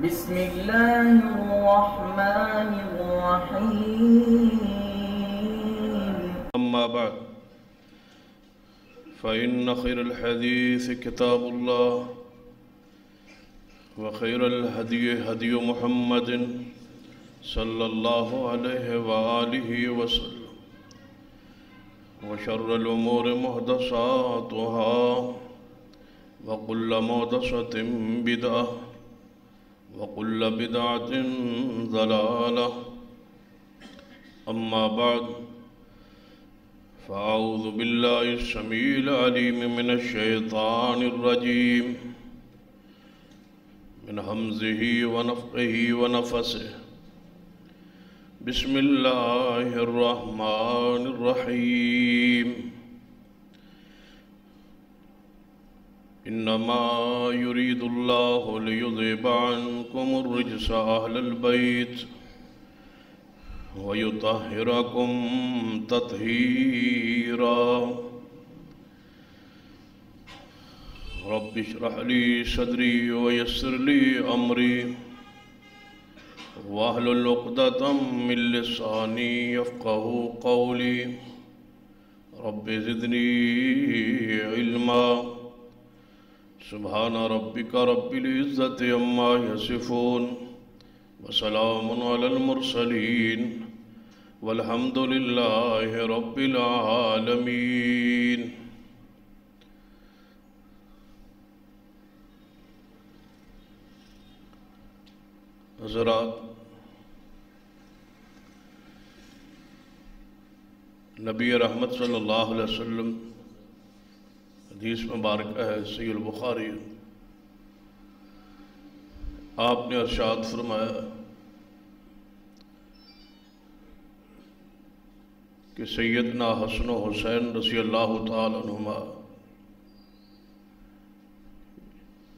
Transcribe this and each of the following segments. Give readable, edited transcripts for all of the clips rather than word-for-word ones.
بسم الله الرحمن الرحيم. أما بعد فإن خير الحديث كتاب الله وخير الهدي هدي محمد صلى الله عليه وآله وسلم وشر الأمور محدثاتها وكل محدثة بدعة وكل بدعة ضلالة. أما بعد فأعوذ بالله السميع العليم من الشيطان الرجيم من همزه ونفخه ونفثه. بسم الله الرحمن الرحيم. إنما يريد الله ليذهب عنكم الرجس أهل البيت ويطهركم تطهيرا. رب اشرح لي صدري ويسر لي أمري واحلل عقدة من لساني يفقهوا قولي. رب زدني علما. سبحان ربك رب العزة عما يصفون وسلام على المرسلين والحمد لله رب العالمين. حضرات، نبی رحمت صلی اللہ علیہ وسلم حدیث مبارکہ ہے صحیح البخاری، آپ نے ارشاد فرمایا کہ سیدنا حسن و حسین رضی اللہ تعالی عنہما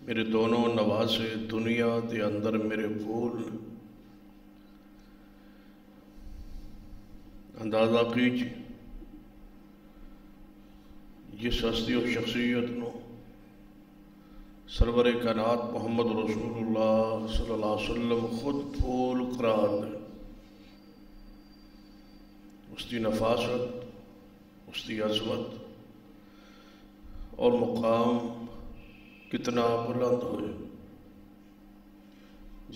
میرے دونوں نواسے دنیا دے اندر میرے پھول. اندازہ کیجیے جس ہستی و شخصیت نو سرور کائنات محمد رسول اللہ صلی اللہ علیہ وسلم خود پھول قرار دے، اس کی نفاست، اس کی عظمت اور مقام کتنا بلند ہوئے.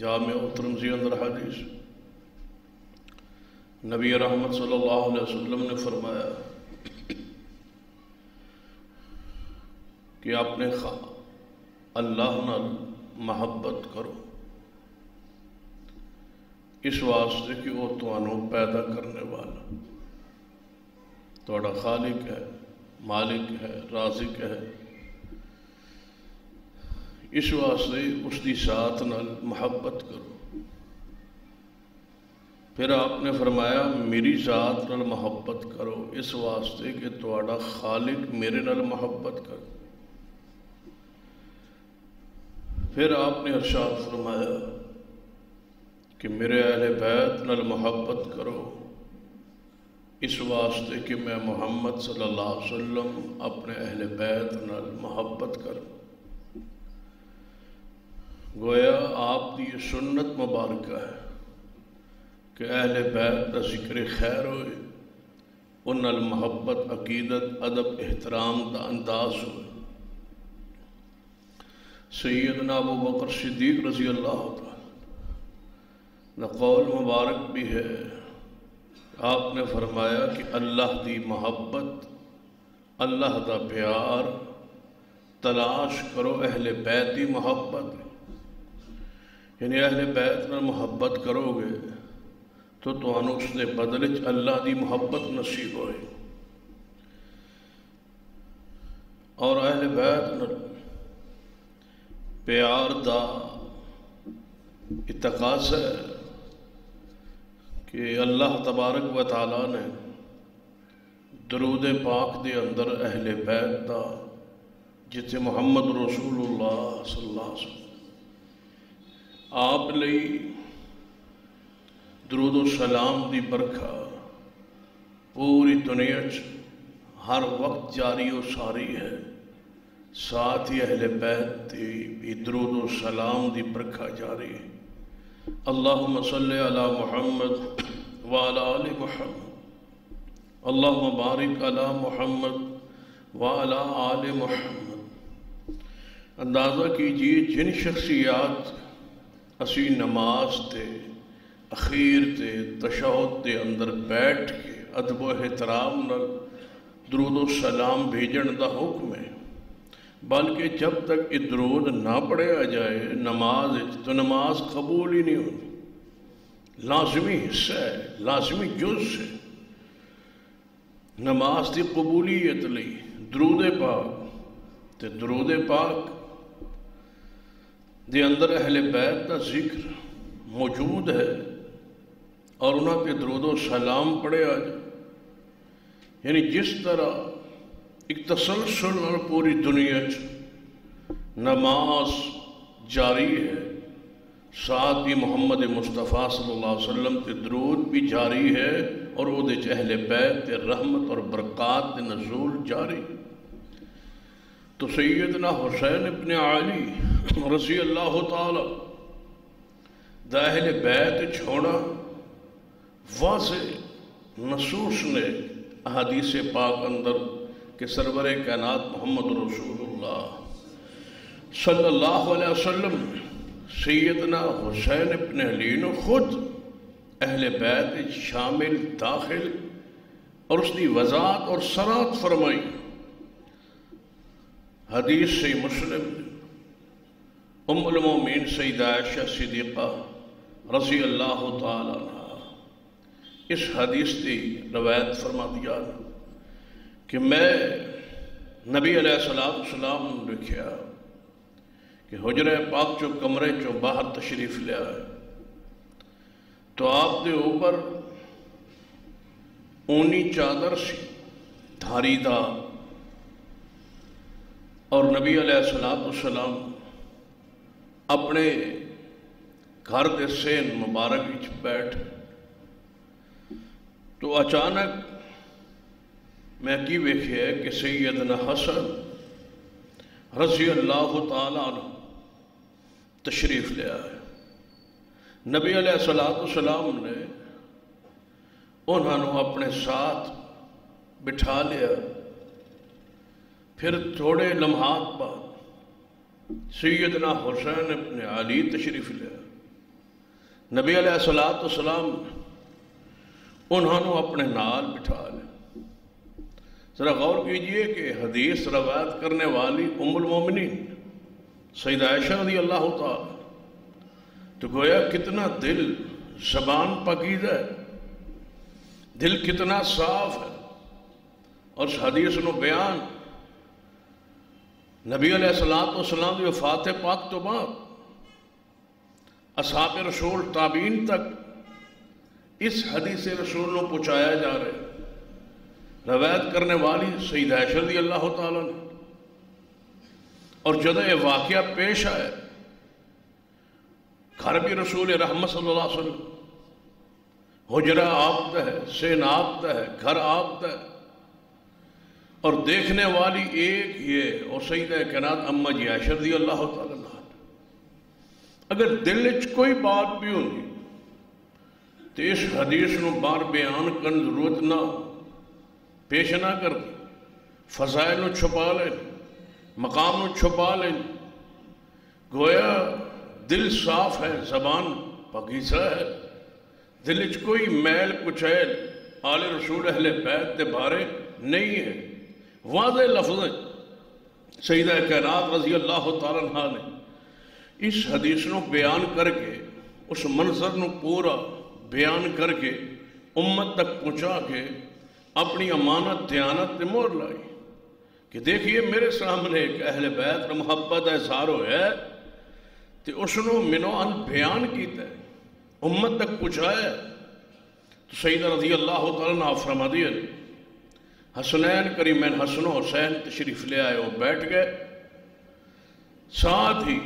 جامع ترمذی اندر حدیث نبی رحمت صلی اللہ علیہ وسلم نے فرمایا کہ اپنے اللہ نال محبت کرو، اس واسطے کہ وہ تمہوں پیدا کرنے والا تھوڑا خالق ہے، مالک ہے، رازق ہے. اس واسطے اس کی ذات نال محبت کرو. پھر آپ نے فرمایا میری ذات نال محبت کرو اس واسطے کہ تھوڑا خالق میرے نال محبت کرو. پھر آپ نے ارشاد فرمایا کہ میرے اہل بیت نال محبت کرو اس واسطے کہ میں محمد صلی اللہ علیہ وسلم اپنے اہل بیت نال محبت کروں. گویا آپ کی یہ سنت مبارکہ ہے کہ اہل بیت کا ذکر خیر ہوئے، ان نال محبت، عقیدت، ادب، احترام کا انداز ہوئے. سیدنا ابو بکر صدیق رضی اللہ تعالی قول مبارک بھی ہے، آپ نے فرمایا کہ اللہ دی محبت، اللہ دا پیار تلاش کرو اہل بیت دی محبت. یعنی اہل بیت میں محبت کرو گے تو تمہیں اس دے بدلے اللہ دی محبت نصیب ہوئے. اور اہل بیت میں پیار دا تقاضا ہے کہ اللہ تبارک و تعالیٰ نے درود پاک دے اندر اہل بیت دا جتے محمد رسول اللہ صلی اللہ علیہ وسلم آپ لئی درود و سلام دی برکھا پوری دنیا ہر وقت جاری و ساری ہے. ساتھ ہی اہل بیت دی درود و سلام دی برکھا جاری ہے۔ اللہم صلی علی محمد وعلی آل محمد، اللہم بارک علی محمد وعلی آل محمد۔ اندازہ کیجئے جن شخصیات اسی نماز تے اخیر تے تشہد دے اندر بیٹھ کے ادب و احترام نال درود و سلام بھیجن دا حکم ہے، بلکہ جب تک یہ درود نہ پڑھیا جائے نماز تو نماز قبول ہی نہیں ہوتی۔ لازمی حصہ ہے، لازمی جز ہے نماز دی قبولیت لئی درود پاک۔ تے درود پاک دے اندر اہل بیت دا ذکر موجود ہے اور انہاں پہ درود و سلام پڑھے آ جائے، یعنی جس طرح ایک تسلسل اور پوری دنیا نماز جاری ہے، ساتھ ہی محمد مصطفیٰ صلی اللہ علیہ وسلم کے درود بھی جاری ہے اور وہ دے اہل بیت کے رحمت اور برکات کے نزول جاری۔ تو سیدنا حسین ابن علی رضی اللہ تعالی دا اہل بیت چھوڑا واضح نصوص نے احادیث پاک اندر کہ سرور کائنات محمد رسول اللہ صلی اللہ علیہ وسلم سیدنا حسین ابن علی نے خود اہل بیت شامل داخل اور اس کی وضاحت اور سرات فرمائی۔ حدیث سے مسلم ام المومنین سیدہ عائشہ صدیقہ رضی اللہ تعالیٰ عنہ اس حدیث کی روایت فرما دیا کہ میں نبی علیہ السلام نے لکھیا کہ حجرہ پاک چو کمرے چو باہر تشریف لیا ہے تو آپ دے اوپر اونی چادر سی دھاری دا اور نبی علیہ السلام اپنے گھر دے سین مبارک وچ بیٹھ تو اچانک میں کی ویکھیا ہے کہ سیدنا حسن رضی اللہ تعالیٰ عنہ تشریف لیا ہے۔ نبی علیہ السلام نے انہوں اپنے ساتھ بٹھا لیا، پھر تھوڑے لمحات بعد سیدنا حسین ابن علی تشریف لیا۔ نبی علیہ السلام انہوں اپنے نال بٹھا لیا۔ ذرا غور کیجئے کہ حدیث روایت کرنے والی ام المومنین سیدہ عائشہ رضی اللہ تعالی تو گویا کتنا دل زبان پاکیزہ ہے، دل کتنا صاف ہے، اور اس حدیث نو بیان نبی علیہ السلام کی وفات پاک تو بعد اصحاب رسول تابعین تک اس حدیث رسول نو پہنچایا جا رہا ہے۔ روایت کرنے والی سیدہ عائشہ رضی اللہ تعالیٰ نے، اور جب یہ واقعہ پیش آئے گھر بھی رسول رحمت صلی اللہ علیہ وسلم، حجرہ آپ دا ہے، سین آپ دا ہے، گھر آپ دا ہے، اور دیکھنے والی ایک یہ اور سیدہ کائنات اماں جی عائشہ رضی اللہ تعالیٰ عنہ۔ اگر دل وچ کوئی بات بھی ہوندی تو اس حدیث نو بار بیان کرن ضرورت نہ پیش نہ کر، فضائل نو چھپا لیں، مقام نو چھپا لیں، گویا دل صاف ہے، زبان پاکیزہ ہے، دل وچ کوئی میل کچیل آل رسول اہل بیت دے بارے نہیں ہے۔ واضح لفظ سیدہ کائنات رضی اللہ تعالیٰ عنہ نے اس حدیث نو بیان کر کے اس منظر نو پورا بیان کر کے امت تک پہنچا کے اپنی امانت دیانت تے مور لائی کہ دیکھیے میرے سامنے ایک اہل بیت کا محبت اظہار ہے تو اس نو منو ان بیان کیتا ہے، امت تک پہنچایا ہے۔ تو سیدہ رضی اللہ تعالیٰ عنہ فرما دیا حسنین کریمین حسن و حسین تشریف لے آئے، وہ بیٹھ گئے، ساتھ ہی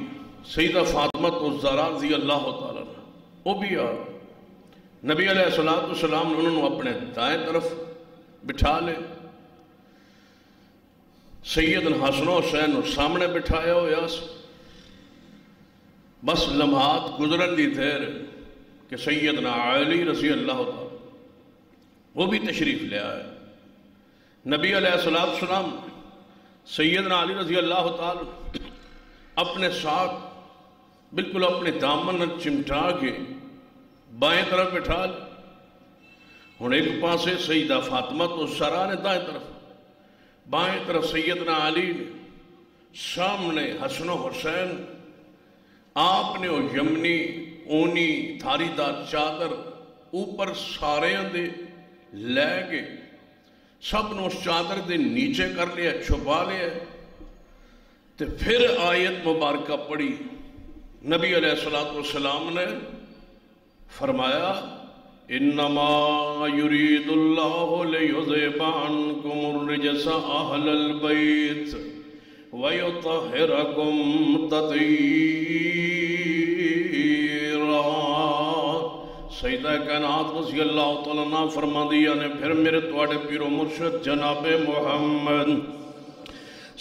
سیدہ فاطمہ الزہرا رضی اللہ تعالیٰ عنہ وہ بھی آ نبی علیہ السلام نے انہوں نے اپنے دائیں طرف بٹھا لے۔ سیدنا حسن و حسین سامنے بٹھایا ہوا سی، بس لمحات گزرن دی دیر کہ سیدنا علی رضی اللہ تعالی وہ بھی تشریف لے آئے۔ نبی علیہ السلام سیدنا علی رضی اللہ تعالی اپنے ساتھ بالکل اپنے دامن چمٹا کے بائیں طرف بٹھا لے۔ ہوں ایک پاسے سیدہ فاطمہ تو سرا نے دائیں طرف، بائیں طرف سیدنا علی نے، سامنے حسن و حسین۔ آپ نے وہ یمنی اونی تھاری دار چادر اوپر سارے دے لے کے سب نے اس چادر دے نیچے کر لیا، چھپا لیا، تو پھر آیت مبارکہ پڑھی۔ نبی علیہ السلام نے فرمایا انما یرید اللہ لیذہب عنکم الرجس اہل البیت ویطہرکم تطہیرا۔ سیدہ کائنات رضی اللہ تعالیٰ عنہ فرما دیا نے پھر میرے تواڈے پیر و مرشد جناب محمد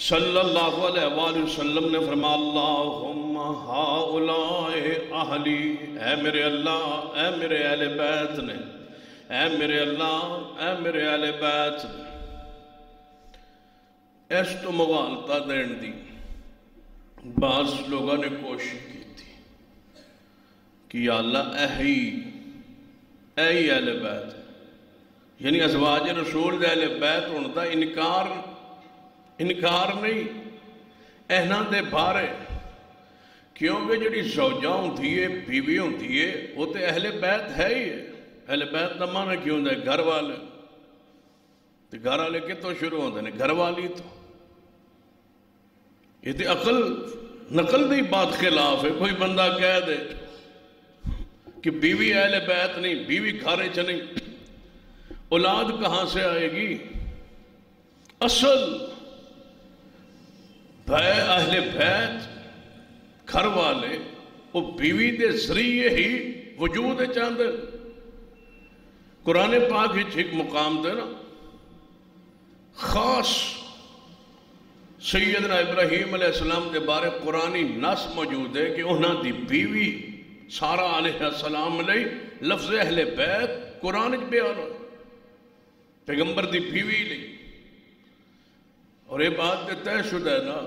صلی اللہ علیہ وآلہ وسلم نے فرما اللہم ہؤلاء اہلی، اے میرے اللہ، اے میرے اہل بیت نے، اے میرے اللہ، اے میرے اہل بیت نے۔ اس تو مغالطہ دین دی بعض لوگوں نے کوشش کی تھی کہ یا اللہ اے اہل بیت، یعنی ازواج رسول دے اہل بیت ہونے دا انکار نہیں، اینا دے بارے، کیونکہ جڑی زوجہ ہوندی ہے، بیوی ہوندی ہے، وہ تے اہل بیت ہے ہی ہے۔ اہل بیت دا معنی کیوں ہوندہ ہے؟ گھر والے، تو گھر والے کتوں شروع ہوندے نے؟ گھر والی تو یہ تے عقل نقل دی بات خلاف ہے۔ کوئی بندہ کہہ دے کہ بیوی اہل بیت نہیں، بیوی گھر چ نہیں، اولاد کہاں سے آئے گی؟ اصل اہل بیت گھر والے وہ بیوی دے ذریعے ہی وجود چاہتے۔ قرآن پاک ایک مقام دے نا خاص سیدنا ابراہیم علیہ السلام دے بارے قرآنی نص موجود ہے کہ انہاں دی بیوی سارا علیہ السلام علیہ لفظ اہل بیت قرآن بیان ہو، پیغمبر دی بیوی لئی۔ اور یہ بات طے شدہ ہے نا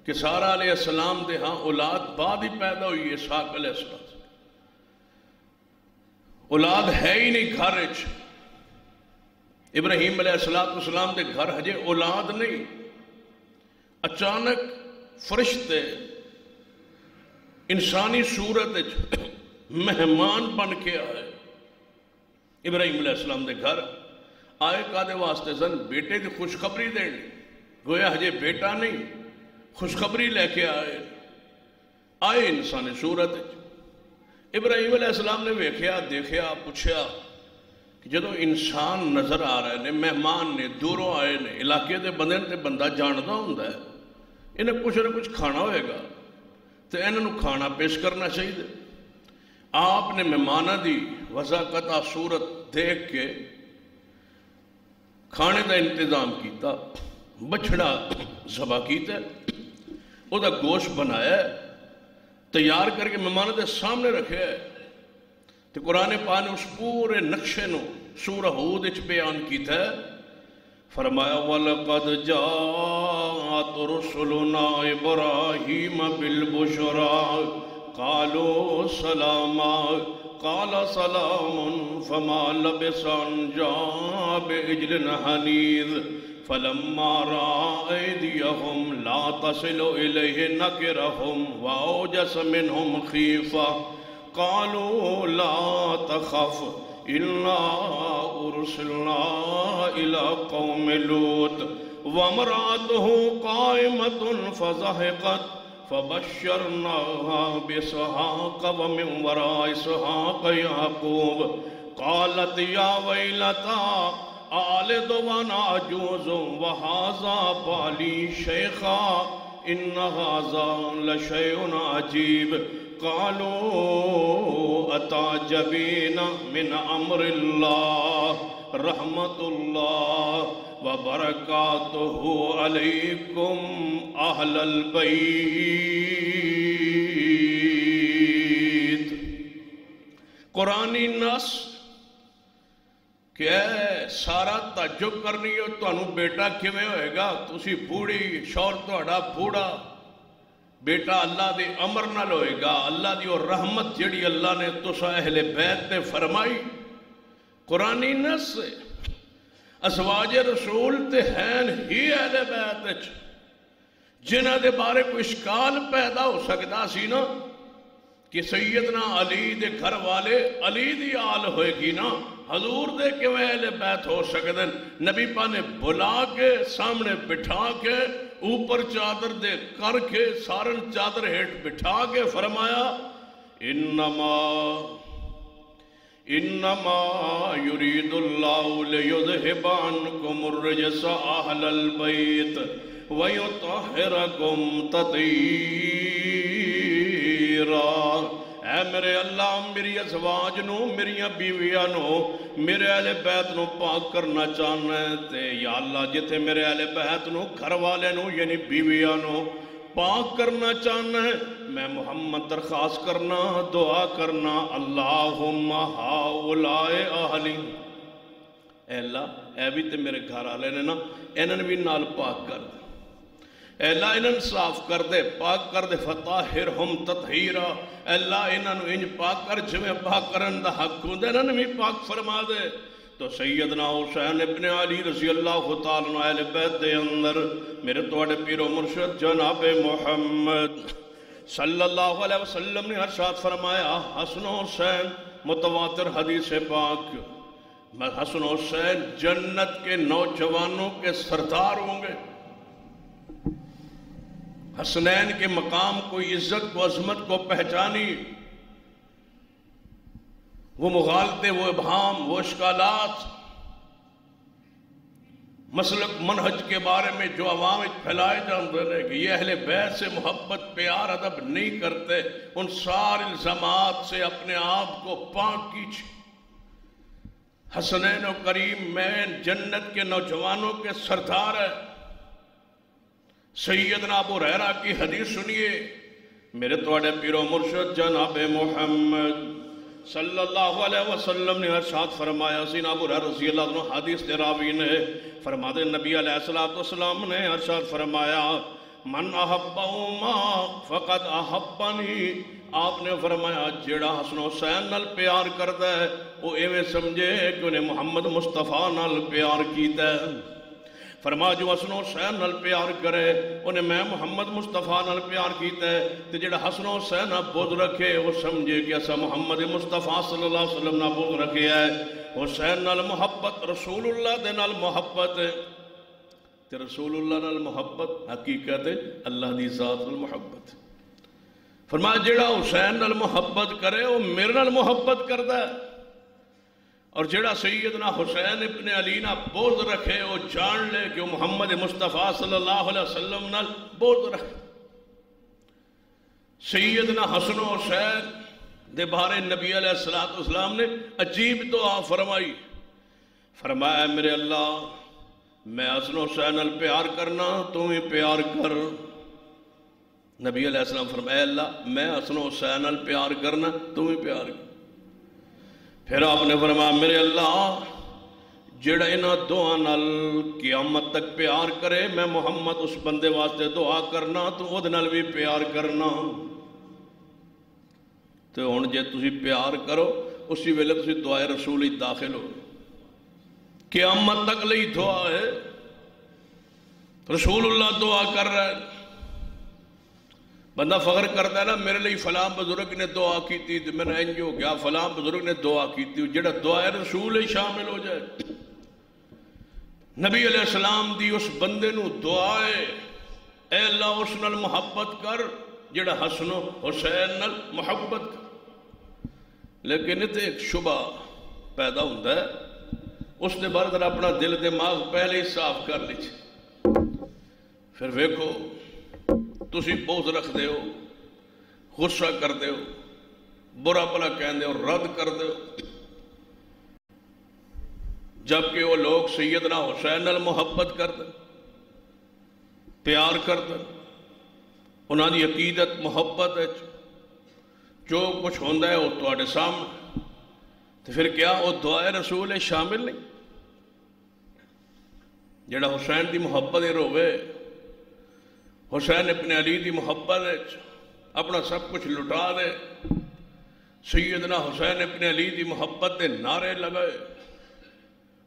کہ سارا علیہ السلام دے ہاں اولاد بعد ہی پیدا ہوئی ہے۔ اسحاق علیہ السلام اولاد ہے ہی نہیں گھر وچ۔ ابراہیم علیہ السلام دے گھر ہجے اولاد نہیں، اچانک فرشتے انسانی صورت مہمان بن کے آئے ابراہیم علیہ السلام دے گھر۔ آئے کادے واسطے سن؟ بیٹے کی خوشخبری دینی، گویا ہجے بیٹا نہیں، خوشخبری لے کے آئے انسانی صورت۔ ابراہیم علیہ السلام نے ویکھیا، دیکھیا، پوچھیا کہ جدو انسان نظر آ رہے نے، مہمان نے، دوروں آئے نے، علاقے دے بندے تے بندہ جاندا ہوندا ہے، انہیں کچھ نہ کچھ کھانا ہوئے گا تو انہوں کھانا پیش کرنا چاہیے۔ آپ نے مہمانہ دی وضاقتہ صورت دیکھ کے کھانے دا انتظام کیتا، بچڑا ذبح کیتا، او دا گوشت بنایا، تیار کر کے مہمانہ دے سامنے رکھے ہے۔ تو قرآن پاک نے اس پورے نقشے نو سورہ ہود وچ بیان کیتا ہے، فرمایا وَلَقَدْ جَاءَتْ رُسُلُنَا إِبْرَاهِيمَ بِالْبُشْرَىٰ قَالُوا سَلَامًا قَالَ سَلَامٌ فَمَا لَبِثَ أَن جَاءَ بِعِجْلٍ حَنِيذٍ فَلَمَّا رَأَىٰ أَيْدِيَهُمْ لَا تَصِلُ إِلَيْهِ نَكِرَهُمْ وَأَوْجَسَ مِنْهُمْ خِيفَةً قَالُوا لَا تَخَفْ إِنَّا أُرْسِلْنَا إِلَىٰ قَوْمِ لُوطٍ وَامْرَأَتُهُ قَائِمَةٌ فَضَحِكَتْ فَبَشَّرْنَاهَا بِإِسْحَاقَ وَمِن وَرَاءِ إِسْحَاقَ يَعْقُوبَ قَالَتْ يَا وَيْلَتَا أَأَلِدُ وَأَنَا عَجُوزٌ وَهَٰذَا بَالِي شَيْخًا إِنَّ هَٰذَا لَشَيْءٌ عَجِيبٌ قَالُوا أَتَعْجَبِينَ مِنْ أَمْرِ اللَّهِ رَحْمَةُ اللَّهِ وبرکاتہ علیکم اہل البیت۔ قرآنی نص کہ سارا تعجب کرنی ہو تانوں بیٹا کیویں ہوئے گا، تسی بوڑھی شوہر تہاڈا بوڑھا، بیٹا اللہ دے امر نال ہوئے گا۔ اللہ دی اور رحمت جڑی اللہ نے تسا اہل بیت تے فرمائی قرآنی نص سے، ازواج رسول تے ہیں ہی اہل بیت وچ جنہاں دے بارے کوئی اشکال پیدا ہو سکتا سی نا کہ سیدنا علی دے گھر والے علی دی آل ہوئے گی نا، حضور دے کیویں اہل بیت ہو سکتے ہیں؟ نبی پاک نے بلا کے سامنے بٹھا کے اوپر چادر دے کر کے سارن چادر ہیٹ بٹھا کے فرمایا انما یرید اللہ لیذہب عنکم الرجس اہل البیت ویطہرکم تطہیرا۔ اے میرے اللہ میری ازواج نو، میری بیویاں نو، میرے اہل بیت نو پاک کرنا چاہنا ہے تے یا اللہ جتھے میرے اہل بیت نو گھر والے نو یعنی بیویاں نو پاک کرنا چاہنا ہے، میں محمد درخواست کرنا دعا کرنا اللہم ہاؤلائے اہلی، اے اللہ اے بھی تے میرے گھر والے نے نا انہاں بھی نال پاک کر دے، اے اللہ انہاں صاف کر دے پاک کر دے، فطہرہم تطہیرا، اے اللہ انہاں نو انج پاک کر جویں پاک کرن دا حق ہوندا انہاں بھی پاک فرما دے۔ تو سیدنا حسین ابن علی رضی اللہ تعالیٰ عنہ اہل بیت دے اندر میرے توڑے پیر و مرشد جناب محمد صلی اللہ علیہ وسلم نے ارشاد فرمایا حسن و حسین متواتر حدیث پاک، حسن و حسین جنت کے نوجوانوں کے سردار ہوں گے۔ حسنین کے مقام کو، عزت کو، عظمت کو پہچانی، وہ مغالطے، وہ ابہام، وہ اشکالات مسلک منہج کے بارے میں جو عوام پھیلائے جاندے ہیں کہ یہ اہل بیت سے محبت پیار ادب نہیں کرتے، ان سارے الزامات سے اپنے آپ کو پاک کیجئے۔ حسنین و کریم مین جنت کے نوجوانوں کے سردار ہے۔ سیدنا ابو ہریرہ کی حدیث سنیے، میرے توڑے پیر و مرشد جناب محمد صلی اللہ علیہ وسلم نے ارشاد فرمایا، سیدنا ابو ہریرہ رضی اللہ عنہ حدیث دے راوی نے فرماتے نبی علیہ السلام نے ارشاد فرمایا من احبہما فقد احبنی، آپ نے فرمایا جیڑا حسن حسین نال پیار کرتا ہے وہ ایویں سمجھے کہ انہیں محمد مصطفیٰ نال پیار کیتا ہے۔ فرما جو حسن حسین نال پیار کرے انہیں میں محمد مصطفیٰ نال پیار کیتا ہے، تو جڑا حسن حسین بغض رکھے وہ سمجھے کہ ایسا محمد مصطفیٰ صلی اللہ علیہ وسلم نال بغض رکھے ہے۔ حسین نال محبت رسول اللہ دے نال محبت ہے، تے رسول اللہ نال محبت حقیقت ہے اللہ دی ذات نال محبت۔ فرمایا جڑا حسین نال محبت کرے وہ میرے نال محبت کردا ہے، اور جڑا سیدنا حسین ابن علی نہ بغض رکھے وہ جان لے کہ وہ محمد مصطفیٰ صلی اللہ علیہ وسلم نال بغض رکھے۔ سیدنا حسن و حسین دے بارے نبی علیہ السلام نے عجیب دعا فرمائی، فرمایا میرے اللہ میں حسن و حسین نال پیار کرنا تو بھی پیار کر۔ نبی علیہ السلام فرمایا اللہ میں حسن و حسین نال پیار کرنا تو بھی پیار کر۔ پھر آپ نے فرمایا میرے اللہ جڑا انہاں دعا نال قیامت تک پیار کرے میں محمد اس بندے واسطے دعا کرنا تو وہ نال بھی پیار کرنا۔ تو ہن جے تسی پیار کرو اسی ویلے تسی دعائے رسول ہی داخل ہو، قیامت تک لئی دعا ہے، رسول اللہ دعا کر رہا ہے۔ بندہ فخر کرتا ہے نا میرے لئے فلاں بزرگ نے دعا کی تھی تو میں نے انج ہو گیا، فلاں بزرگ نے دعا کی تھی، جڑا دعائے رسول ہی شامل ہو جائے۔ نبی علیہ السلام دی اس بندے نو دعائے اے اللہ اس نال محبت کر جڑا حسن و حسین نال محبت کر۔ لیکن اتنے ایک شبہ پیدا ہوتا ہے، اس نے بار در اپنا دل دماغ پہلے ہی صاف کر لیجئے، پھر ویکھو تسی بغض رکھ دے ہو، غصہ کر دے ہو، برا بلا کہن دے ہو، رد کر دے ہو، جبکہ وہ لوگ سیدنا حسین نال محبت کرتے پیار کرتے انہاں دی عقیدت محبت ہے جو کچھ ہوندہ ہے وہ تواڈے سامنے تو پھر کیا وہ دعائے رسول ہے شامل نہیں جڑا حسین دی محبت روے حسین اپنے علی دی محبت اپنا سب کچھ لٹا دے سیدنا حسین اپنے علی دی محبت دے نعرے لگائے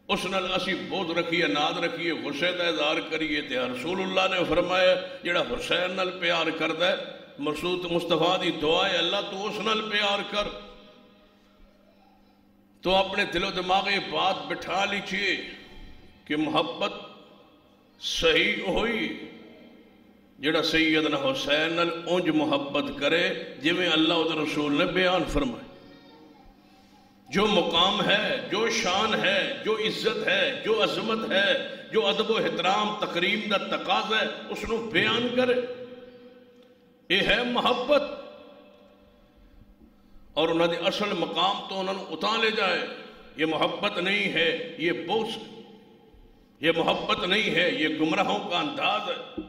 اس نال اسی بہت رکھیے ناد رکھیے غصے دا اظہار کریے تے رسول اللہ نے فرمایا جڑا حسین نال پیار کردا ہے مسعود مصطفیٰ دی دعا ہے اللہ تو اس نال پیار کر تو اپنے دل و دماغ یہ بات بٹھا لیجئے کہ محبت صحیح ہوئی جڑا سیدنا حسین نال اونج محبت کرے جویں اللہ و رسول نے بیان فرمائے جو مقام ہے جو شان ہے جو عزت ہے جو عظمت ہے جو ادب و احترام تقریم دا تقاضا ہے اس نو بیان کرے یہ ہے محبت اور انہوں نے اصل مقام تو انہوں نے اتار لے جائے یہ محبت نہیں ہے یہ بوس یہ محبت نہیں ہے یہ گمراہوں کا انداز ہے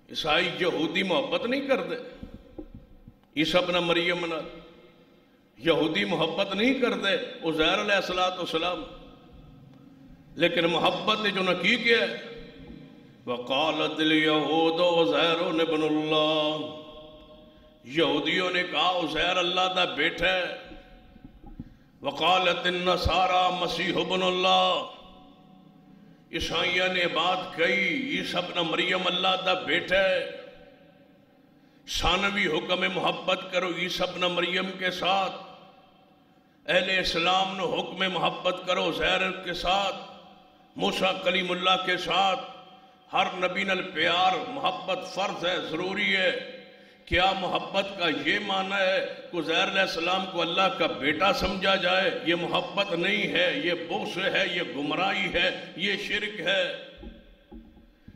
عیسائی یہودی محبت نہیں کرتے عیسیٰ ابن مریم نہ یہودی محبت نہیں کرتے عزیر علیہ السلام لیکن محبت نے جو نہ کی کیا ہے وقالت الیہود عزیر ابن اللہ یہودیوں نے کہا عزیر اللہ دا بیٹا ہے وقالت النصارى مسیح ابن اللہ عیسائیہ نے بات کہی عیسیٰ ابن مریم اللہ دا بیٹا ہے ثانوی حکم محبت کرو عیسیٰ ابن مریم کے ساتھ اہل اسلام نے حکم محبت کرو عزیر کے ساتھ موسیٰ کلیم اللہ کے ساتھ ہر نبی نال پیار محبت فرض ہے ضروری ہے کیا محبت کا یہ معنی ہے کہ عزیر علیہ السلام کو اللہ کا بیٹا سمجھا جائے یہ محبت نہیں ہے یہ بغض ہے یہ گمراہی ہے یہ شرک ہے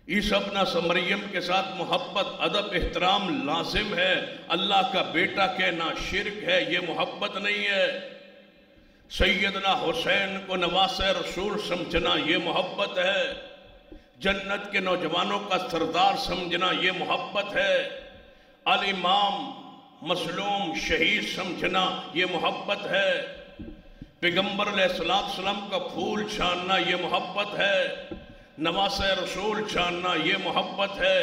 عیسیٰ ابن مریم کے ساتھ محبت ادب احترام لازم ہے اللہ کا بیٹا کہنا شرک ہے یہ محبت نہیں ہے سیدنا حسین کو نواسہ رسول سمجھنا یہ محبت ہے جنت کے نوجوانوں کا سردار سمجھنا یہ محبت ہے الامام مظلوم شہید سمجھنا یہ محبت ہے پیغمبر علیہ السلام کا پھول چھاننا یہ محبت ہے نواسہ رسول چھاننا یہ محبت ہے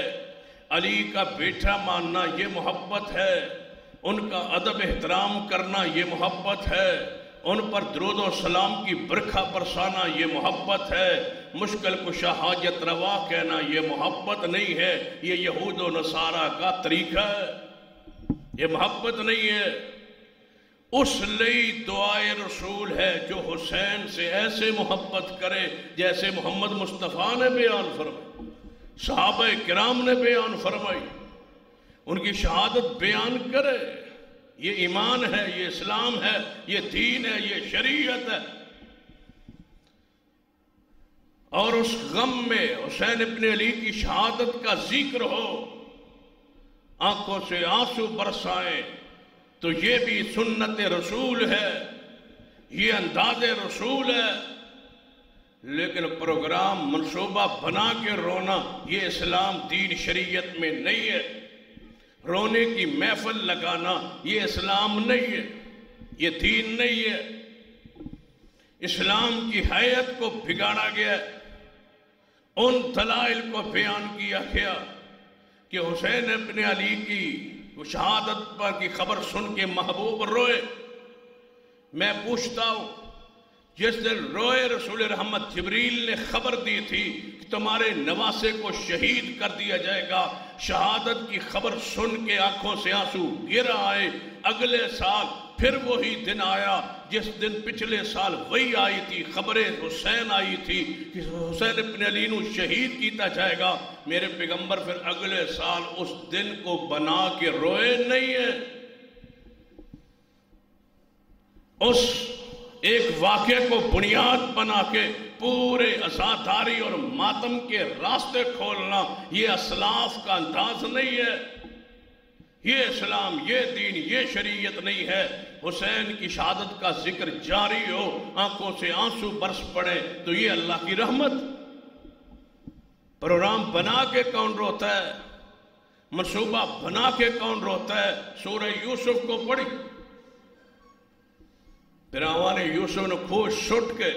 علی کا بیٹا ماننا یہ محبت ہے ان کا ادب احترام کرنا یہ محبت ہے ان پر درود و سلام کی برکھا برسانا یہ محبت ہے مشکل کشا حاجت روا کہنا یہ محبت نہیں ہے یہ یہود و نصارہ کا طریقہ ہے یہ محبت نہیں ہے اس لئی دعائے رسول ہے جو حسین سے ایسے محبت کرے جیسے محمد مصطفیٰ نے بیان فرمائی صحابہ کرام نے بیان فرمائی ان کی شہادت بیان کرے یہ ایمان ہے یہ اسلام ہے یہ دین ہے یہ شریعت ہے اور اس غم میں حسین ابن علی کی شہادت کا ذکر ہو آنکھوں سے آنسو برسائیں تو یہ بھی سنت رسول ہے یہ انداز رسول ہے لیکن پروگرام منصوبہ بنا کے رونا یہ اسلام دین شریعت میں نہیں ہے رونے کی محفل لگانا یہ اسلام نہیں ہے یہ دین نہیں ہے اسلام کی حیت کو بگاڑا گیا ان دلائل کو بیان کیا گیا کہ حسین ابن علی کی شہادت پر کی خبر سن کے محبوب روئے میں پوچھتا ہوں جس دن روئے رسول رحمت جبریل نے خبر دی تھی کہ تمہارے نواسے کو شہید کر دیا جائے گا شہادت کی خبر سن کے آنکھوں سے آنسو گر آئے اگلے سال پھر وہی دن آیا جس دن پچھلے سال وہی آئی تھی خبر حسین آئی تھی کہ حسین ابن علی نو شہید کیتا جائے گا میرے پیغمبر پھر اگلے سال اس دن کو بنا کے روئے نہیں ہے اس ایک واقعے کو بنیاد بنا کے پورے عزاداری اور ماتم کے راستے کھولنا یہ اسلاف کا انداز نہیں ہے یہ اسلام، یہ دین، یہ شریعت نہیں ہے۔ حسین کی شہادت کا ذکر جاری ہو، آنکھوں سے آنسو برس پڑے تو یہ اللہ کی رحمت۔ پروگرام بنا کے کون روتا ہے؟ منصوبہ بنا کے کون روتا ہے؟ سورہ یوسف کو پڑھی، پھر یوسف نے کھو سٹ کے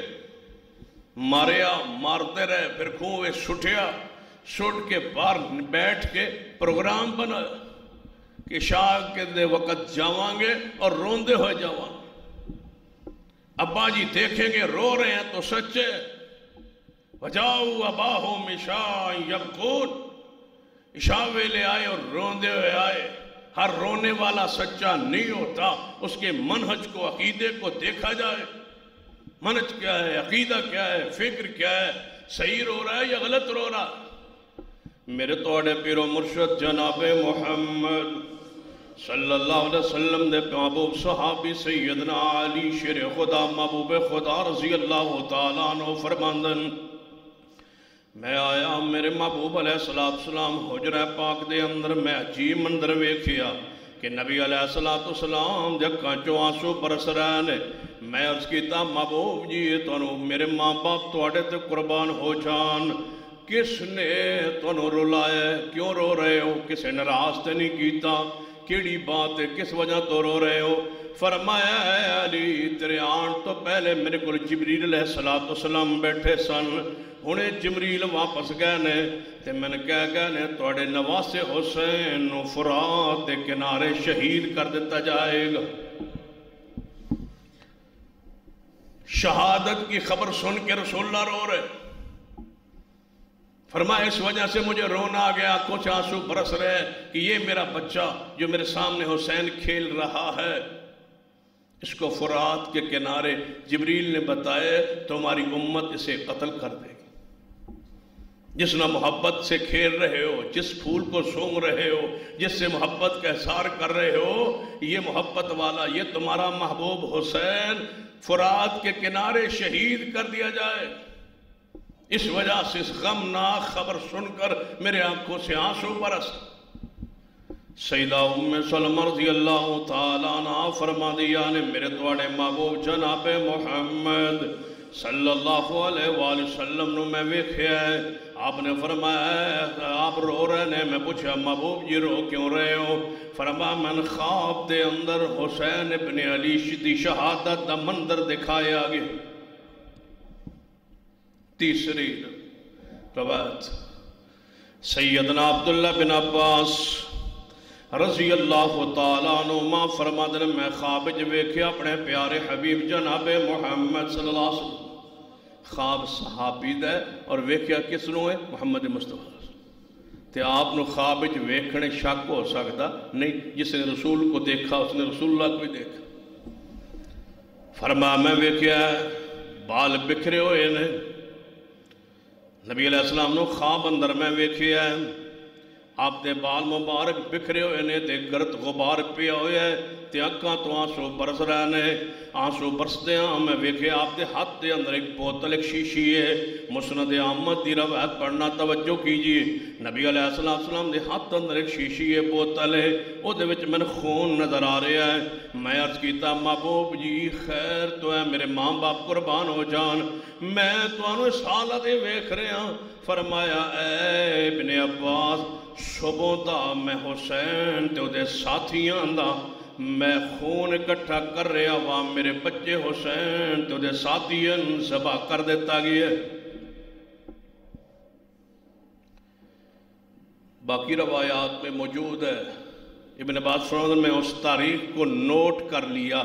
ماریا، مارتے رہے، پھر کھوے سٹیا، سٹ کے باہر بیٹھ کے پروگرام بنا کہ شاہ کے دے وقت جاوان گے اور روندے ہوئے جاوان۔ ابا جی دیکھیں گے رو رہے ہیں تو سچے، وجاؤ اباہم عشاء یبکون، عشاء ویلے آئے اور روندے ہوئے آئے۔ ہر رونے والا سچا نہیں ہوتا، اس کے منہج کو، عقیدے کو دیکھا جائے۔ منہج کیا ہے، عقیدہ کیا ہے، فکر کیا ہے، صحیح رو رہا ہے یا غلط رو رہا ہے؟ میرے توڑے پیر و مرشد جناب محمد صلی اللہ علیہ وسلم دے محبوب صحابی سیدنا علی شیر خدا محبوب خدا رضی اللہ تعالیٰ عنہ فرماندن، میں آیا میرے محبوب علیہ السلام حجرہ پاک دے اندر، میں عجیب منظر ویکھیا کہ نبی علیہ السلام جکاں چو آنسو برس رہے نے۔ میں عرض کیتا محبوب جی تانوں میرے ماں باپ تواڈے تے قربان ہو جان، کس نے تانوں رلایا؟ کیوں رو رہے ہو؟ کسے ناراض تے نہیں کیتا؟ کیڑی بات ہے، کس وجہ تو رو رہے ہو؟ فرمایا اے علی تیرے آن تو پہلے میرے کو جبریل علیہ السلام بیٹھے سن، انہیں جبریل واپس گئے نے تے میں نے کہہ گئے نے توڑے نواسے حسین نو فرات دے کنارے شہید کر دیتا جائے گا۔ شہادت کی خبر سن کے رسول اللہ رو رہے، فرمایا اس وجہ سے مجھے رونا آ گیا، کچھ آنسو برس رہے کہ یہ میرا بچہ جو میرے سامنے حسین کھیل رہا ہے، اس کو فرات کے کنارے جبریل نے بتائے تمہاری امت اسے قتل کر دے گی۔ جس نہ محبت سے کھیل رہے ہو، جس پھول کو سونگ رہے ہو، جس سے محبت کا اظہار کر رہے ہو، یہ محبت والا، یہ تمہارا محبوب حسین فرات کے کنارے شہید کر دیا جائے۔ اس وجہ سے اس غمناک خبر سن کر میرے آنکھوں سے آنسو برس۔ سیدہ ام سلمہ رضی اللہ تعالیٰ عنہ فرما دیا نے میرے توڑے محبوب جناب محمد صلی اللہ علیہ وآلہ وسلم نو میں ویکھیا ہے، آپ نے فرمایا آپ رو رہے نے، میں پوچھا محبوب جی رو کیوں رہے ہو؟ فرمایا من خواب دے اندر حسین ابن علی دی شہادت دا منظر دکھایا گیا۔ تیسری روایت سیدنا عبداللہ بن عباس رضی اللہ تعالیٰ عنہ فرما دن میں خواب ویکھیا اپنے پیارے حبیب جناب محمد صلی اللہ علیہ وسلم۔ خواب صحابی دے اور ویکھیا کس نو ہے؟ محمد مصطفیٰ۔ تے آپ نو خواب ویکھنے شک ہو سکتا نہیں، جس نے رسول کو دیکھا اس نے رسول اللہ کو ہی دیکھا۔ فرمایا میں ویکھیا بال بکھرے ہوئے نے، نبی علیہ السلام نو خواب اندر میں ویکھیا ہے آپ دے بال مبارک بکھرے ہوئے نے تے گرد غبار پیا ہوئے ہے تے اکاں تو آنسو برس رہے نے۔ آنسو برستے ہیں میں ویکھے آپ دے ہاتھ دے اندر ایک بوتل ایک شیشی ہے۔ مسند احمد دی روایت پڑھنا توجہ کیجئے، نبی علیہ السلام دے ہاتھ اندر ایک شیشی ہے، بوتل ہے، او دے وچ میں خون نظر آ رہا ہے۔ میں عرض کیتا محبوب جی خیر تو ہے میرے ماں باپ قربان ہو جان، میں تو انہوں سالہ دے ویکھ رہے ہیں۔ فرمایا اے ابن عباس صبح دا میں حسین تے دے ساتھیاں دا میں خون اکٹھا کر رہا ہوا، میرے بچے حسین تے دے ساتھیاں ذبح کر دیتا گیا۔ باقی روایات میں موجود ہے۔ ابن عباس فرماتے میں اس تاریخ کو نوٹ کر لیا،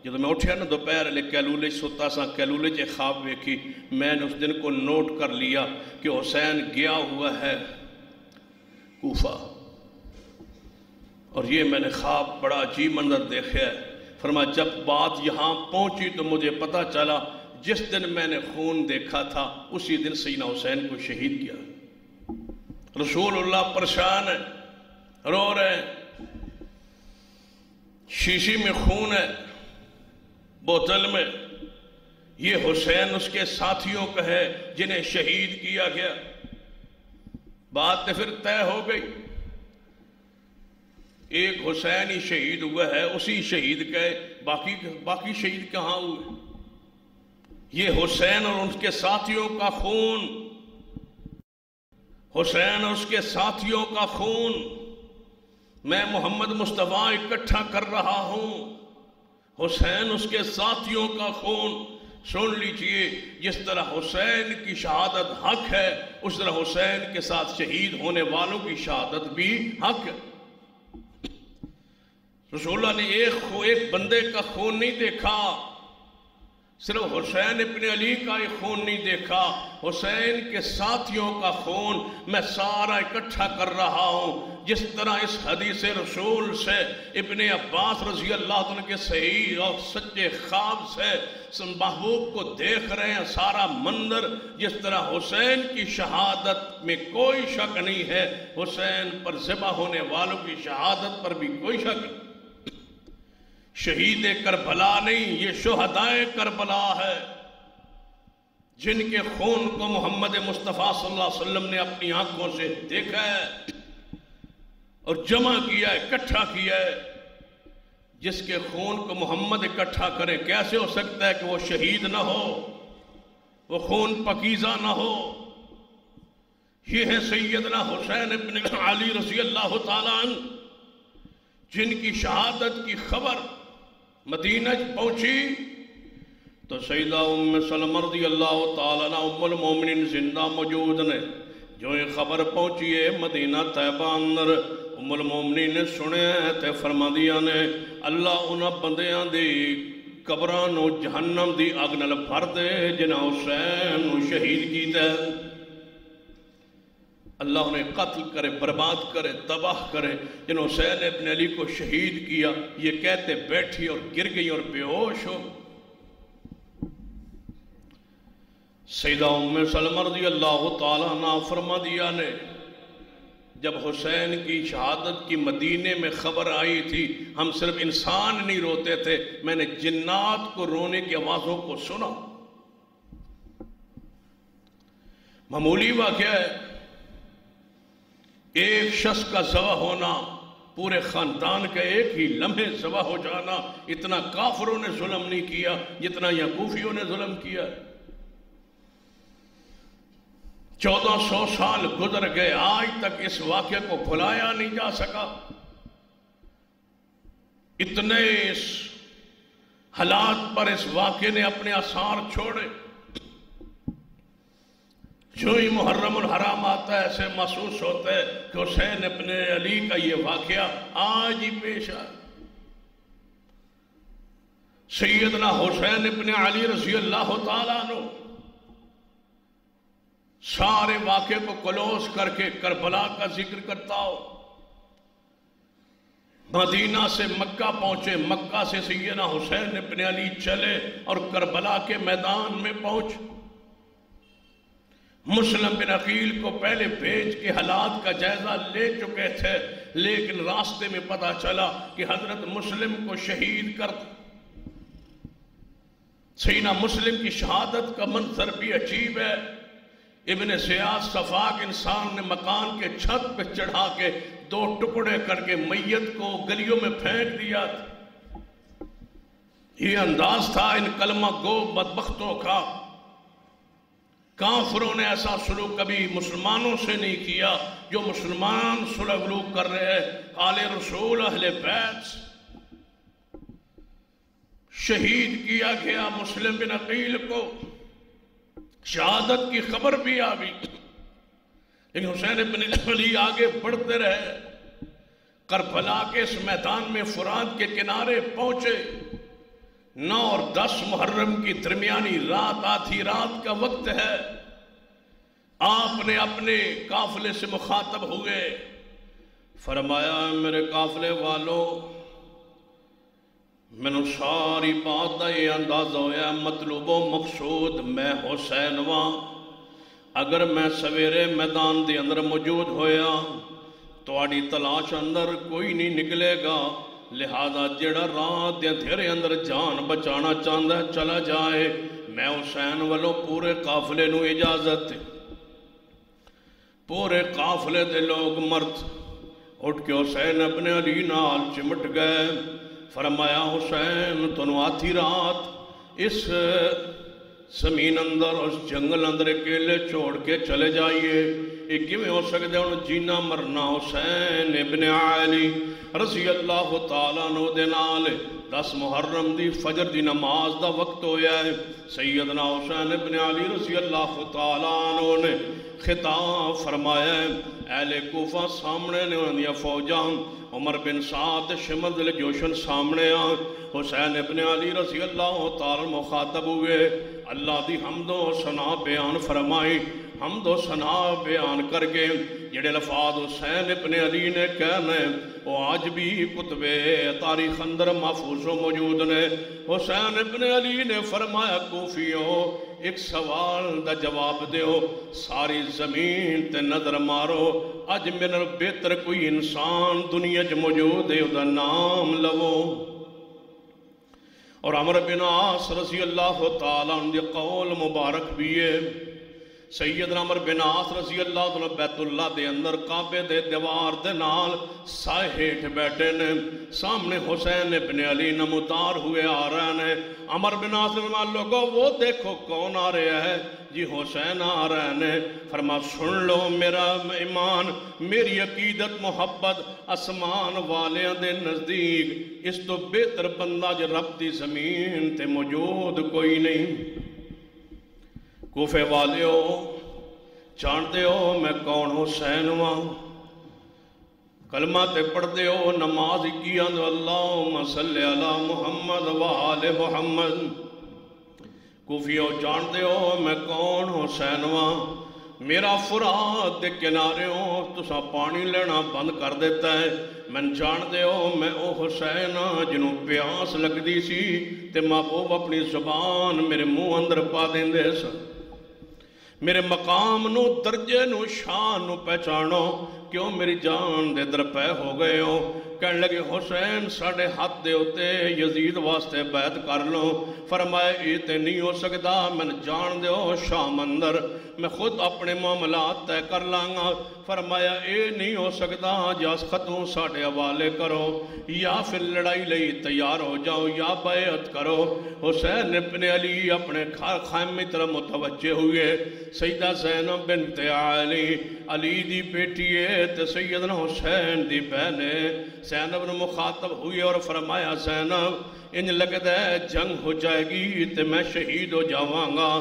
جب میں اٹھیا نا دوپہر لے کیلولے ستا سا، کیلولے چے خواب ویکھی، میں نے اس دن کو نوٹ کر لیا کہ حسین گیا ہوا ہے کوفہ، اور یہ میں نے خواب بڑا عجیب منظر دیکھا ہے۔ فرمایا جب بات یہاں پہنچی تو مجھے پتا چلا جس دن میں نے خون دیکھا تھا اسی دن سیدنا حسین کو شہید کیا۔ رسول اللہ پریشان ہے، رو رہے ہیں، شیشی میں خون ہے، بوتل میں، یہ حسین اس کے ساتھیوں کا ہے جنہیں شہید کیا گیا۔ بات پھر طے ہو گئی، ایک حسین ہی شہید ہوا ہے، اسی شہید کے باقی شہید کہاں ہوئے؟ یہ حسین اور ان کے ساتھیوں کا خون، حسین اور اس کے ساتھیوں کا خون میں محمد مصطفیٰ اکٹھا کر رہا ہوں۔ حسین اس کے ساتھیوں کا خون، سن لیجئے، جس طرح حسین کی شہادت حق ہے اس طرح حسین کے ساتھ شہید ہونے والوں کی شہادت بھی حق ہے۔ رسول اللہ نے ایک بندے کا خون نہیں دیکھا، صرف حسین ابن علی کا یہ خون نہیں دیکھا، حسین کے ساتھیوں کا خون میں سارا اکٹھا کر رہا ہوں۔ جس طرح اس حدیث رسول سے ابن عباس رضی اللہ عنہ کے صحیح اور سچے خواب سے محبوب کو دیکھ رہے ہیں سارا منظر، جس طرح حسین کی شہادت میں کوئی شک نہیں ہے، حسین پر ذبح ہونے والوں کی شہادت پر بھی کوئی شک نہیں۔ شہید کربلا نہیں، یہ شہدائے کربلا ہے، جن کے خون کو محمد مصطفیٰ صلی اللہ علیہ وسلم نے اپنی آنکھوں سے دیکھا ہے اور جمع کیا ہے، اکٹھا کیا ہے۔ جس کے خون کو محمد اکٹھا کرے، کیسے ہو سکتا ہے کہ وہ شہید نہ ہو، وہ خون پاکیزہ نہ ہو؟ یہ ہے سیدنا حسین ابن علی رضی اللہ تعالیٰ عنہ، جن کی شہادت کی خبر مدینہ پہنچی تو سیدہ ام سلمہ رضی اللہ تعالیٰ عنہ ام المومنین زندہ موجود نے، جو یہ خبر پہنچی ہے مدینہ طیبہ اندر، ام المومنین نے سنے تے فرما دیا نے اللہ انہاں بندیاں دی قبراں نو جہنم دی اگ نال بھر دے جنہاں حسین نو شہید کیتا ہے۔ اللہ انہیں قتل کرے، برباد کرے، تباہ کرے، جن حسین ابن علی کو شہید کیا۔ یہ کہتے بیٹھی اور گر گئی اور بے ہوش ہو۔ سیدہ ام سلمہ رضی اللہ تعالیٰ عنہ فرما دیا نے جب حسین کی شہادت کی مدینے میں خبر آئی تھی، ہم صرف انسان نہیں روتے تھے، میں نے جنات کو رونے کی آوازوں کو سنا۔ معمولی واقعہ ہے، ایک شخص کا ذبح ہونا، پورے خاندان کا ایک ہی لمحے ذبح ہو جانا، اتنا کافروں نے ظلم نہیں کیا جتنا یعقوبیوں نے ظلم کیا۔ 1400 سال گزر گئے، آج تک اس واقعے کو بھلایا نہیں جا سکا۔ اتنے اس حالات پر اس واقعے نے اپنے آثار چھوڑے۔ جو ہی محرم الحرام آتا ہے ایسے محسوس ہوتا ہے کہ حسین ابن علی کا یہ واقعہ آج ہی پیش آئے۔ سیدنا حسین ابن علی رضی اللہ تعالیٰ عنہ سارے واقعے کو کلوز کر کے کربلا کا ذکر کرتا ہو۔ مدینہ سے مکہ پہنچے، مکہ سے سیدنا حسین ابن علی چلے اور کربلا کے میدان میں پہنچ۔ مسلم بن عقیل کو پہلے بھیج کے حالات کا جائزہ لے چکے تھے، لیکن راستے میں پتہ چلا کہ حضرت مسلم کو شہید کر دیا۔ سیدنا مسلم کی شہادت کا منظر بھی عجیب ہے۔ ابن زیاد صفاق انسان نے مکان کے چھت پہ چڑھا کے 2 ٹکڑے کر کے میت کو گلیوں میں پھینک دیا۔ یہ انداز تھا ان کلمہ گو بدبختوں کا۔ کافروں نے ایسا سلوک کبھی مسلمانوں سے نہیں کیا جو مسلمان سلوک کر رہے ہیں۔ آل رسول اہل بیت شہید کیا گیا، مسلم بن عقیل کو شہادت کی خبر بھی آ گئی، لیکن حسین بن علی آگے بڑھتے رہے۔ کربلا کے اس میدان میں فرات کے کنارے پہنچے۔ 9 اور 10 محرم کی درمیانی رات، آدھی رات کا وقت ہے۔ آپ نے اپنے قافلے سے مخاطب ہوئے، فرمایا میرے قافلے والوں، میں نے ساری بات دا یہ اندازہ ہویا مطلوب و مقصود میں حسین واں۔ اگر میں سویرے میدان دے اندر موجود ہویا تو آڑی تلاش اندر کوئی نہیں نکلے گا، لہذا جڑا رات دے تھیرے اندر جان بچانا چاہتا ہے چلا جائے۔ میں حسین والوں پورے قافلے نو اجازت، پورے قافلے دے لوگ مرد اٹھ کے حسین ابن علی نال چمٹ گئے. فرمایا حسین تنو آدھی رات اس زمین اندر اس جنگل اندر اکیلے چھوڑ کے چلے جائیے. ایک کیویں ہو سکتے ہیں جینا مرنا حسین ابن علی رضی اللہ تعالیٰ عنہ دے نال 10 محرم دی فجر دی نماز دا وقت ہویا ہے. سیدنا حسین ابن علی رضی اللہ تعالیٰ عنہ نے خطاب فرمایا ہے. اہل کوفہ سامنے نے انہوں نے فوجاں عمر بن سعد شمد الجوشن سامنے آن. حسین ابن علی رضی اللہ تعالیٰ مخاطب ہوئے. اللہ دی حمد و ثنا بیان فرمائی. حمد و ثنا بیان کر کے جڑے الفاظ حسین ابن علی نے کہنے وہ آج بھی کتب تاریخ اندر محفوظ و موجود نے. حسین ابن علی نے فرمایا کوفیوں ایک سوال دا جواب دیو. ساری زمین تے نظر مارو اج میرے بہتر کوئی انسان دنیا چ موجود ہے دا نام لو. اور عمر بن عاص رضی اللہ تعالیٰ عنہ دی قول مبارک بھی ہے. سیدنا عمر بن عاص رضی اللہ عنہ بیت اللہ دے اندر کعبے دے دیوار دے نال سائے ہیٹھ بیٹھے نے. سامنے حسین ابن علی نمودار ہوئے آ رہے ہیں. عمر بن عاص فرما لوگو وہ دیکھو کون آ رہا ہے. جی حسین آ رہے ہیں. فرما سن لو میرا ایمان میری عقیدت محبت اسمان والیاں دے نزدیک اس تو بہتر بندہ جو رب دی زمین تے موجود کوئی نہیں. کوفے والے ہو جانتے ہو میں کون حسین ہوں. کلمہ تے پڑھتے ہو نماز کی اندر اللہم صلی علی محمد و آل محمد. کوفیوں جانتے ہو میں کون حسین ہوں. میرا فرات دے کنارے ہو تسا پانی لینا بند کر دیتا ہے. میں جانتے ہو میں او حسین جنہوں پیاس لگ دی سی تے محبوب اپنی زبان میرے منہ اندر پا دیں دے سن. میرے مقام نو درجے نو شان نو پہچانو کیوں میری جان دے در پہ ہو گئے ہو. کہنے لگے حسین ساڑھے ہاتھ دے ہوتے یزید واسطے بیعت کر لو. فرمائے یہ تے نہیں ہو سکتا میں جان دے ہو شام اندر میں خود اپنے معاملات طے کر لانگا. فرمایا اے نہیں ہو سکتا جاس خطوں ساڑھے حوالے کرو یا پھر لڑائی لئی تیار ہو جاؤ یا بیعت کرو. حسین ابن علی اپنے خیمے طرح متوجہ ہوئے. سیدہ زینب بنت علی علی دی بیٹی ہے تے سیدنا حسین دی بہنے. زینب نے مخاطب ہوئی اور فرمایا زینب انج لگتا ہے جنگ ہو جائے گی تے میں شہید ہو جاواں گا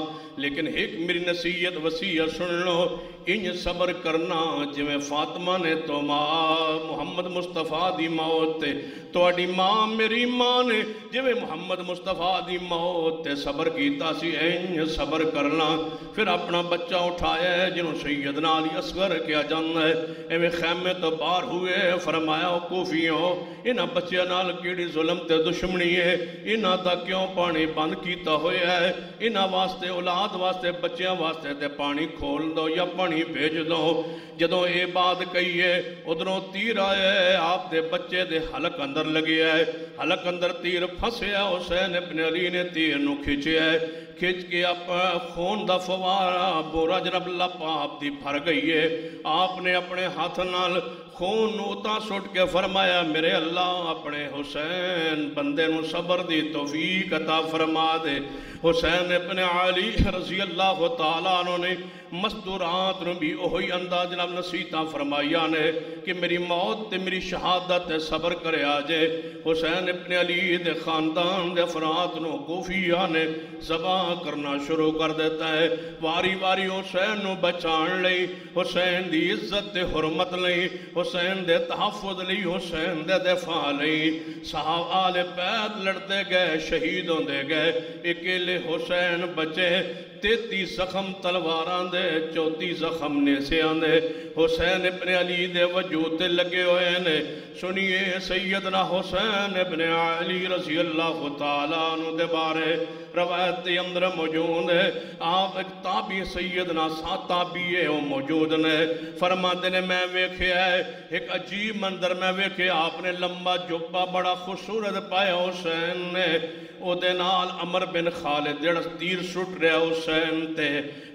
لیکن ایک میری نصیحت وصیت سن لو. انج صبر کرنا جویں فاطمہ نے تو ماں محمد مصطفیٰ دی موت تے تواڈی ماں میری ماں نے جویں محمد مصطفیٰ دی موت تے صبر کیتا سی انج صبر کرنا. پھر اپنا بچہ اٹھایا ہے جنہوں سیدنا علی اصغر کیا جانا ہے. ایویں خیمے تو باہر ہوئے. فرمایا کوفیوں انہاں بچیاں نال کیڑی ظلم تے دشمنی ہے. انہاں دا کیوں پانی بند کیتا ہویا ہے. انہاں واسطے اولاد واسطے بچیاں واسطے تے پانی کھول دو یا پانی بھیج دو. جدوں اے بات کہیے ادھروں تیر آیا ہے آپ دے بچے دے حلق اندر لگے ہے. حلق اندر تیر پھنسیا. حسین ابن علی نے تیر نو کھچیا ہے. کھچ کے اپنا خون دا فوارا بورا جناب لپ آپ دی بھر گئی ہے. آپ نے اپنے ہاتھ نال خون نوتا سٹ کے فرمایا میرے اللہ اپنے حسین بندے نو صبر دی توفیق عطا فرما دے. حسین ابن علی رضی اللہ تعالیٰ عنہ نے مستورات نو بھی اوہی انداز جناب نصیحتاں فرمائیاں نے کہ میری موت تے میری شہادت صبر کرے آجے. حسین ابن علی دے خاندان دے افراد نو کوفیہ نے ذبح کرنا شروع کر دیتا ہے. واری واری حسین نو بچان لئی حسین دی عزت تے حرمت لئی حسین دے تحفظ لئی حسین دے دفاع لئی صحابہ آل بیت لڑتے گئے شہید ہوندے گئے. اکیلے حسین بچے 33 زخم تلواران دے 34 زخم نیسیاں دے. حسین ابن علی دے وجود تے لگے ہوئے نے. سنیے سیدنا حسین ابن علی رضی اللہ تعالیٰ عنہ دے بارے روایت دے اندر موجود ہے. آپ ایک تابعی سیدنا سات تابعی وہ موجود نے. فرماتے نے میں ویکھے ہے ایک عجیب منظر میں ویکھے. آپ نے لمبا جبہ بڑا خوبصورت پایا حسین نے او دے نال عمر بن خالد والے جڑا تیر سٹ رہا حسین تے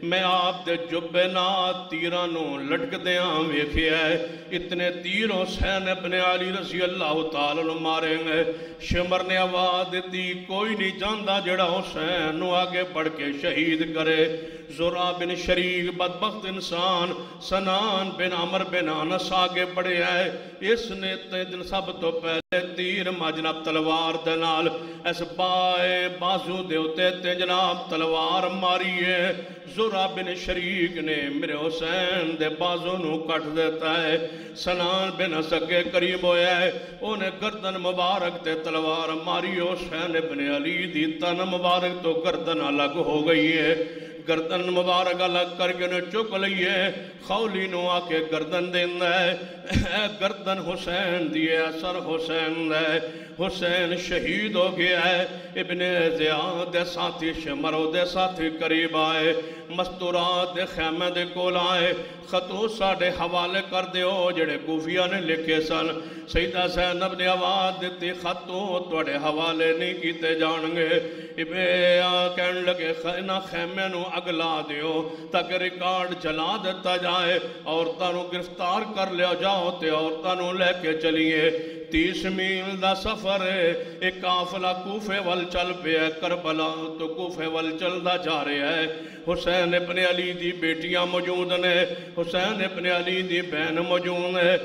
میں آپ دے جبے نات تیران نو لٹک دیاں ویکھیا ہے اتنے تیر حسین ابن علی رضی اللہ تعالیٰ نو ماریں گے شمر نے آواز دیتی کوئی نہیں جاندہ جڑا حسین نو آگے بڑھ کے شہید کرے زرع بن شریک بدبخت انسان سنان بن عمر بن انس آگے بڑھے آئے اس نے سب تو پہلے تیر جناب تلوار دے نال اس بائے بازو دے ہوتے تے جناب تلوار ماری ہے زرع بن شریک نے میرے حسین دے بازو نو کٹ دیتا ہے سنان بن سکے قریب ہویا ہے انہیں گردن مبارک تے تلوار ماری حسین ابن علی دی تن مبارک تو گردن الگ ہو گئی ہے گردن مبارک الگ کر کے انہیں چک لئیے خولی نو آکے گردن دیندہ ہے گردن حسین دیئے سر حسین دے حسین شہید ہو گیا ہے ابن زیاد دے ساتھی شمرو دے ساتھی قریب آئے مستورات دے خیمہ دے کول آئے خطو ساڑھے حوالے کر دے ہو جڑے کوفیہ نے لکھے سن سیدہ زینب نے آواز دیتی خطو توڑے حوالے نہیں کیتے جانگے ابن کہن لگے خیمہ خیمہ نو اگلا دیو تاکہ ریکارڈ چلا دیتا جائے عورتاں نو گرفتار کر لیا جاؤ تے عورتاں نو لے کے چلیے 30 میل دا سفر ہے ایک قافلہ کوفے وال چل پہ ہے کربلا تو کوفے وال چل دا جا رہے ہے حسین ابن علی دی بیٹیاں موجود نے حسین ابن علی دی بہن موجود ہے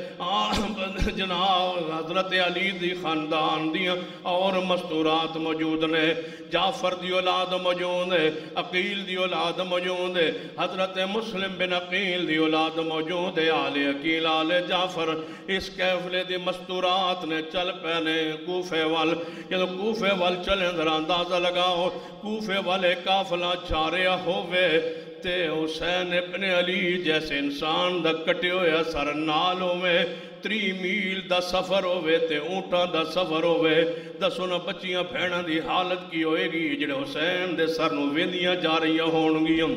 جناب حضرت علی دی خاندان دیاں اور مستورات موجود نے جعفر دی اولاد موجود ہے عقیل دی اولاد موجود ہے حضرت مسلم بن عقیل دی اولاد موجود ہے آل عقیل آل جعفر اس کیفلے دی مستورات نے چل پہنے کوفے وال یہ کوفے وال چلیں ذرا اندازہ لگاؤ کوفے والے قافلہ جا رہا ہوئے تے حسین ابن علی جیسے انسان دا کٹے ہویا سر نال ہوئے 3 میل دا سفر ہوئے تے اونٹاں دا سفر ہوئے دسونا بچیاں بھیڑاں دی حالت کی ہوئے گی جڑے حسین دے سر نو ویندیاں جا رہی ہونگیاں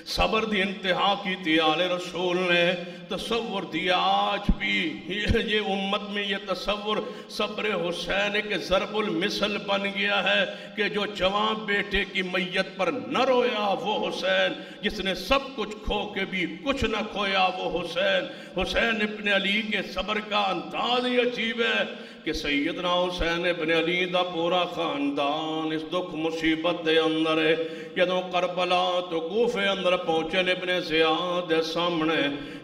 صبر دی انتہا کی تھی آل رسول نے تصور دیا آج بھی یہ امت میں یہ تصور صبر حسین ایک ضرب المثل بن گیا ہے کہ جو جوان بیٹے کی میت پر نہ رویا وہ حسین جس نے سب کچھ کھو کے بھی کچھ نہ کھویا وہ حسین حسین ابن علی کے صبر کا انداز ہی عجیب ہے کہ سیدنا حسین ابن علی دا پورا خاندان اس دکھ مصیبت دے اندر ہے جدوں کربلا تو کوفے اندر پہنچے ابن زیاد دے سامنے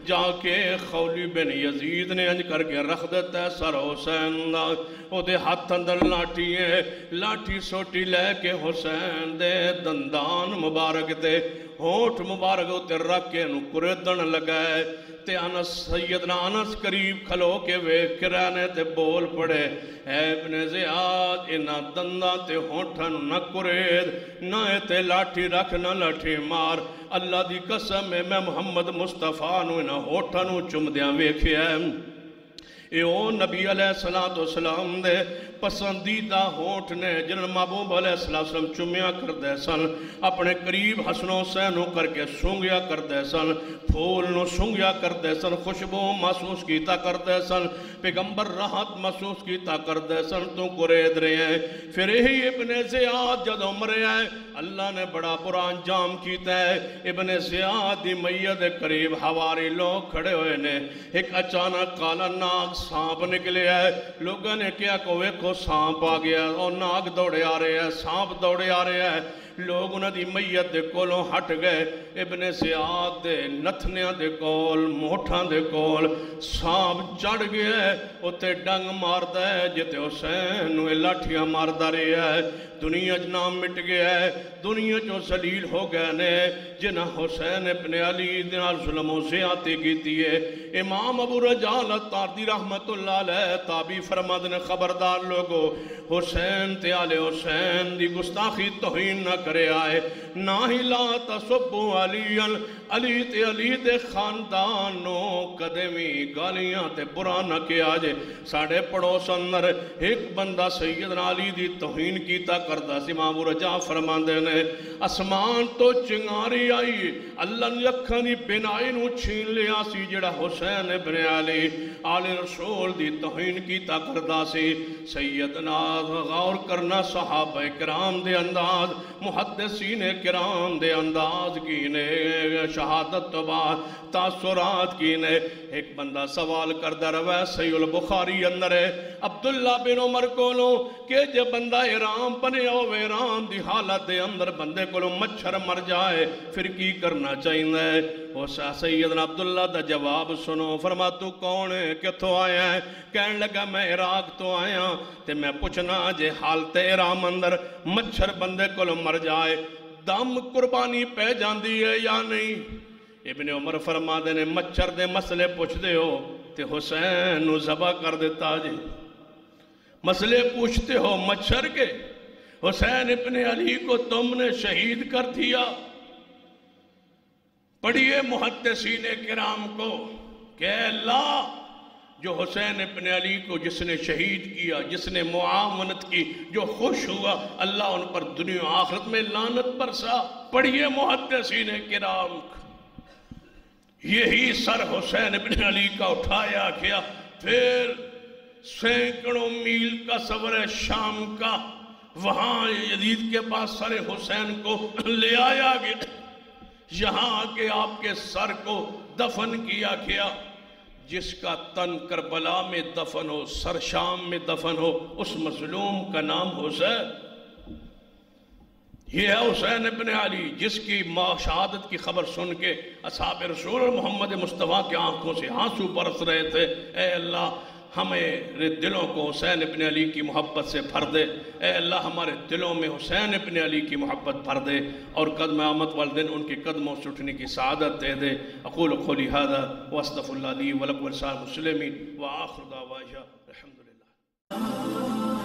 جا کے خولی بن یزید نے انج کر کے رکھ دیتا ہے سر حسین دا او دے ہاتھ اندر لاٹھی ہے لاٹھی سوٹی لے کے حسین دے دندان مبارک دے ہونٹ مبارک ہوتے رکھ کے انہوں کردن لگائے تے انس سیدنا انس قریب کھلو کے ویکھ کرانے تے بول پڑے اے ابن زیاد انہا دندہ تے ہونٹن نہ کرید نہ تے لاٹھی رکھ نہ لاٹھی مار اللہ دی قسم میں محمد مصطفیٰ نو انہا ہونٹن چم دیاں ویکھے ہیں اے او نبی علیہ السلام دے پسندیدہ ہونٹ نے جنہاں محبوب علیہ السلام چمیا کر دے سن اپنے قریب حسن حسین کر کے سونگیا کر دے سن پھول نو سونگیا کر دے سن خوشبو محسوس کیتا کر دے سن پیغمبر راحت محسوس کیتا کر دے سن تو قرید رہے ہیں پھر ہی ابن زیاد جد عمرے آئے اللہ نے بڑا برا انجام کیتا ہے ابن زیاد دی میت قریب حواری لوگ کھڑے ہوئے نے ایک اچانک کالا ناگ سانپ نکلے آئے لوگوں نے کیا کو ایک سانپ آ گیا اور ناگ دوڑے آ رہے ہیں سانپ دوڑے آ رہے ہیں لوگ انہاں دی میت دے کولوں ہٹ گئے ابن زیاد دے نتھنیاں دے کول موٹھاں دے کول سانپ چڑھ گیا ہے اتے ڈنگ ماردا ہے جتے حسین نو لاٹھیاں ماردا رہیا ہے دنیا نام مٹ گیا ہے دنیا جو ذلیل ہو گئے نے جنہاں حسین ابن علی دنال ظلم و زیادتی کیتی ہے امام ابو رجال التاردی رحمت اللہ علیہ تابی فرماد نے خبردار لوگو حسین تے آل حسین دی گستاخی توہین نہ کرے آئے نہ ہی لا تصبو علی علی تے علی دے خاندانوں کدے بھی گالیاں تے برا نہ کیا جے ساڑھے پڑوس اندر ایک بندہ سیدنا علی دی توہین کیتا کردا سی امام رجا فرماندے نے اسمان تو چنگاری آئی اللہ نے اکھاں دی بینائی نو چھین لیا سی جڑا حسین ابن علی آل رسول دی توہین کیتا کردا سی سیدنا غور کرنا صحابہ کرام دے انداز محدثین کرام دے انداز کی نے شہادت تو بعد تاثرات کی نے ایک بندہ سوال کردہ روے صحیح البخاری اندر ہے عبداللہ بن عمر کولو کہ جب بندہ ایرام بنے ہو ایرام دی حالت دے اندر بندے کولو مچھر مر جائے پھر کی کرنا چاہیے وہ سیدنا عبداللہ دا جواب سنو فرما تو کون ہے کتھوں آیا ہے کہنے لگا میں عراق تو آیا تے میں پوچھنا جے حالت ایرام اندر مچھر بندے کولو مر جائے دم قربانی پہ جاندی ہے یا نہیں ابن عمر فرما دے نے مچھر دے مسئلے پوچھ دے ہو تے حسین نو ذبح کر دیتا جی مسئلے پوچھتے ہو مچھر کے حسین ابن علی کو تم نے شہید کر دیا پڑھیے محدثین کرام کو کہ اللہ جو حسین ابن علی کو جس نے شہید کیا جس نے معاونت کی جو خوش ہوا اللہ ان پر دنیا و آخرت میں لعنت برسا پڑھیے محدثین کرام یہی سر حسین ابن علی کا اٹھایا گیا پھر سینکڑوں میل کا سفر شام کا وہاں یزید کے پاس سر حسین کو لے آیا گیا یہاں کے آپ کے سر کو دفن کیا گیا جس کا تن کربلا میں دفن ہو سر شام میں دفن ہو اس مظلوم کا نام حسین یہ ہے حسین ابن علی جس کی شہادت کی خبر سن کے اصحاب رسول محمد مصطفیٰ کی آنکھوں سے آنسو برس رہے تھے اے اللہ ہمیں دلوں کو حسین ابن علی کی محبت سے بھر دے اے اللہ ہمارے دلوں میں حسین ابن علی کی محبت بھر دے اور قدم آمد والدین ان کے قدموں سے اٹھنے کی سعادت دے دے اقول قولی ھذا واستغفر اللہ لی ولکم ولسائر المسلمین وآخر دعوانا الحمدللہ